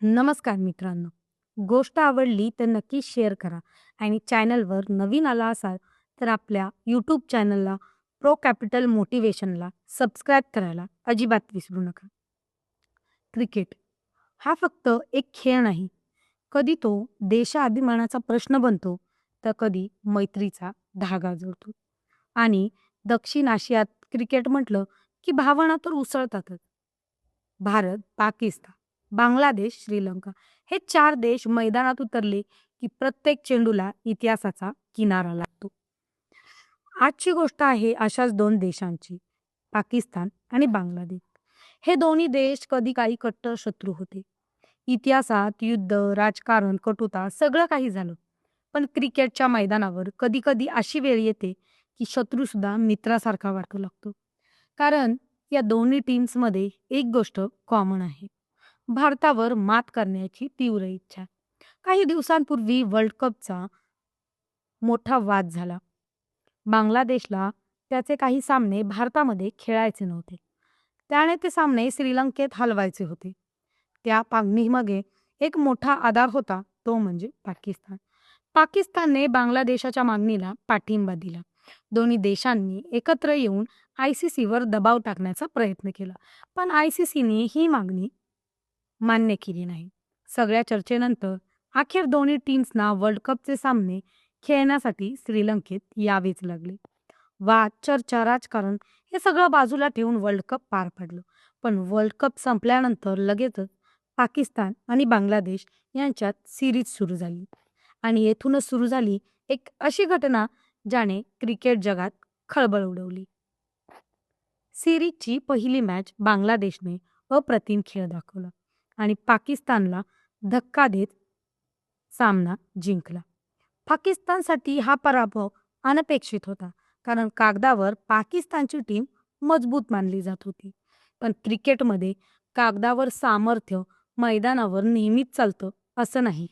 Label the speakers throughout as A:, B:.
A: नमस्कार मित्रांनो. गोष्ट आवडली तर नक्की शेअर करा आणि चॅनलवर नवीन आला असाल तर आपल्या यूट्यूब चॅनलला प्रो कॅपिटल मोटिवेशनला सबस्क्राईब करायला अजिबात विसरू नका. क्रिकेट हा फक्त एक खेळ नाही. कधी तो देशाभिमानाचा प्रश्न बनतो तर कधी मैत्रीचा धागा जोडतो. आणि दक्षिण आशियात क्रिकेट म्हटलं की भावना तर उसळतातच. भारत, पाकिस्तान, बांगलादेश, श्रीलंका हे 4 देश मैदानात उतरले की प्रत्येक चेंडूला इतिहासाचा किनारा लागतो. आजची गोष्ट आहे अशाच 2 देशांची, पाकिस्तान आणि बांगलादेश. हे दोन्ही देश कधी काही कट्टर शत्रू होते. इतिहासात युद्ध, राजकारण, कटुता सगळं काही झालं. पण क्रिकेटच्या मैदानावर कधी-कधी अशी वेळ येते की शत्रूसुद्धा मित्रासारखा वाटू लागतो. कारण या दोन्ही टीम्समध्ये एक गोष्ट कॉमन आहे. भारतावर मात करण्याची तीव्र इच्छा. काही दिवसांपूर्वी वर्ल्ड कपचा मोठा वाद झाला. बांगलादेशला त्याचे काही सामने भारतामध्ये खेळायचे नव्हते. त्याने ते सामने श्रीलंकेत हलवायचे होते. त्या मागे एक मोठा आधार होता, तो म्हणजे पाकिस्तान. पाकिस्तानने बांगलादेशाच्या मागणीला पाठिंबा दिला. दोन्ही देशांनी एकत्र येऊन आयसीसीवर दबाव टाकण्याचा प्रयत्न केला. पण आयसीसीने ही मागणी मान्य केली नाही. सगळ्या चर्चेनंतर अखेर दोन्ही टीम्सना वर्ल्ड कपचे सामने खेळण्यासाठी श्रीलंकेत यावेच लागले. वाद, चर्चा, राजकारण हे सगळं बाजूला ठेवून वर्ल्ड कप पार पडलं. पण वर्ल्ड कप संपल्यानंतर लगेचच पाकिस्तान आणि बांगलादेश यांच्यात सिरीज सुरू झाली. आणि येथूनच सुरू झाली एक अशी घटना ज्याने क्रिकेट जगात खळबळ उडवली. सिरीजची पहिली मॅच बांगलादेशने अप्रतिम खेळ दाखवला आणि पाकिस्तानला धक्का देत सामना जिंकला. पाकिस्तानसाठी हा पराभव अनपेक्षित होता, कारण कागदावर पाकिस्तानची टीम मजबूत मानली जात होती. पण क्रिकेटमध्ये कागदावर सामर्थ्य मैदानावर नेहमीच चालतं असं नाही.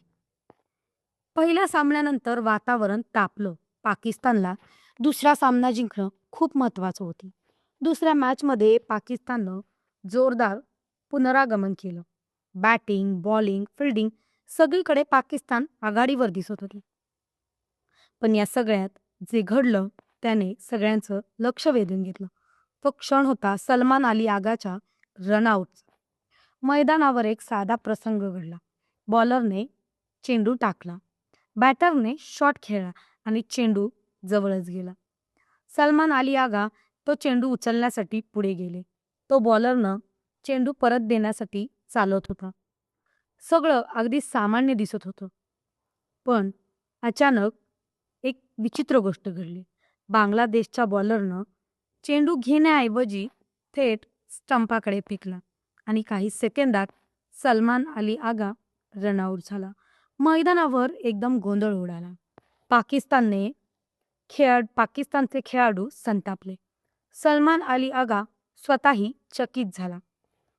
A: पहिल्या सामन्यानंतर वातावरण तापलं. पाकिस्तानला दुसरा सामना जिंकणं खूप महत्वाचं होतं. दुसऱ्या मॅचमध्ये पाकिस्ताननं जोरदार पुनरागमन केलं. बॅटिंग, बॉलिंग, फिल्डिंग सगळीकडे पाकिस्तान आघाडीवर दिसत होती. पण या सगळ्यात जे घडलं त्याने सगळ्यांचं लक्ष वेधून घेतलं. तो क्षण होता सलमान अली आगाच्या रनआउटचा. मैदानावर एक साधा प्रसंग घडला. बॉलरने चेंडू टाकला, बॅटरने शॉट खेळला आणि चेंडू जवळच गेला. सलमान अली आगा तो चेंडू उचलण्यासाठी पुढे गेले. तो बॉलरनं चेंडू परत देण्यासाठी चालत होता. सगळं अगदी सामान्य दिसत होतं. पण अचानक एक विचित्र गोष्ट घडली. बांगलादेशच्या बॉलरनं चेंडू घेण्याऐवजी थेट स्टंपाकडे फेकला आणि काही सेकंदात सलमान अली आगा रनआउट झाला. मैदानावर एकदम गोंधळ उडाला. पाकिस्तानचे खेळाडू संतापले. सलमान अली आगा स्वतःही चकित झाला,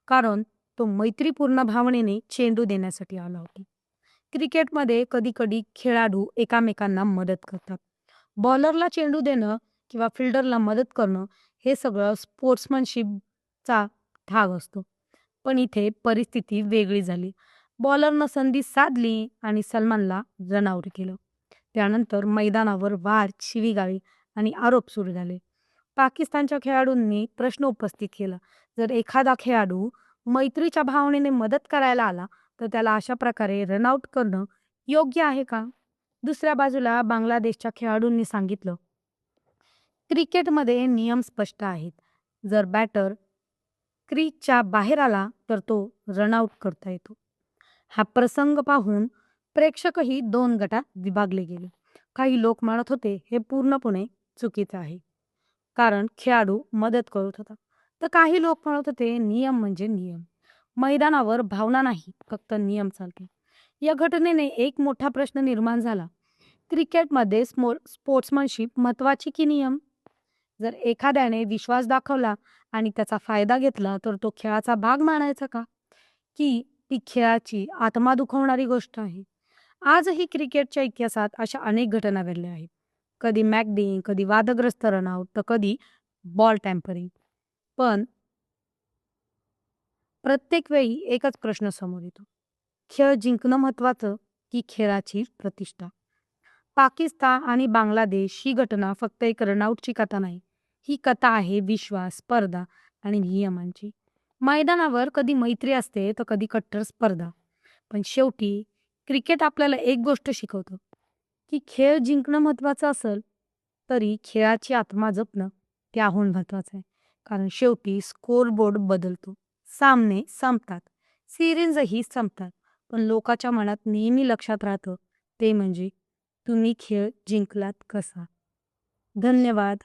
A: कारण तो मैत्रीपूर्ण भावनेने चेंडू देण्यासाठी आला होता. क्रिकेटमध्ये कधी-कधी खेळाडू एकामेकांना मदत करतात. बॉलरला चेंडू देणं किंवा फिल्डरला मदत करणं हे सगळं स्पोर्ट्समनशिपचा भाग असतो. पण इथे परिस्थिती वेगळी झाली. बॉलरनं संधी साधली आणि सलमानला रनआउट केलं. त्यानंतर मैदानावर वाद, शिवीगाळी आणि आरोप सुरू झाले. पाकिस्तानच्या खेळाडूंनी प्रश्न उपस्थित केला, जर एखादा खेळाडू मैत्रीच्या भावनेने मदत करायला आला तर त्याला अशा प्रकारे रनआउट करणं योग्य आहे का? दुसऱ्या बाजूला बांगलादेशच्या खेळाडूंनी सांगितलं, क्रिकेटमध्ये नियम स्पष्ट आहेत. जर बॅटर क्रीजच्या बाहेर आला तर तो रनआउट करता येतो. हा प्रसंग पाहून प्रेक्षकही 2 गटात विभागले गेले. काही लोक म्हणत होते हे पूर्णपणे चुकीचं आहे, कारण खेळाडू मदत करत होता. तर काही लोक म्हणत होते नियम म्हणजे नियम. मैदानावर भावना नाही, फक्त नियम चालते. या घटनेने एक मोठा प्रश्न निर्माण झाला. क्रिकेटमध्ये स्पोर्ट्समनशिप महत्वाची की नियम? जर एखाद्याने विश्वास दाखवला आणि त्याचा फायदा घेतला तर तो खेळाचा भाग मानायचा का? की ती खेळाची आत्मा दुखवणारी गोष्ट आहे? आजही क्रिकेटच्या इतिहासात अशा अनेक घटना घडल्या आहेत. कधी मॅकडिंग, कधी वादग्रस्त रनआउट, तर कधी बॉल टॅम्परिंग. पण प्रत्येक वेळी एकच प्रश्न समोर येतो, खेळ जिंकणं महत्वाचं की खेळाची प्रतिष्ठा? पाकिस्तान आणि बांगलादेश ही घटना फक्त एक रनआउटची कथा नाही. ही कथा आहे विश्वास, स्पर्धा आणि नियमांची. मैदानावर कधी मैत्री असते तर कधी कट्टर स्पर्धा. पण शेवटी क्रिकेट आपल्याला एक गोष्ट शिकवतं, की खेळ जिंकणं महत्वाचं असेल, तरी खेळाची आत्मा जपणं त्याहून महत्वाचं आहे. कारण शेवटी स्कोरबोर्ड बदलतो, सामने संपतात, सिरीजही संपतात. पण लोकांच्या मनात नेहमी लक्षात राहतं ते म्हणजे तुम्ही खेळ जिंकलात कसा. धन्यवाद.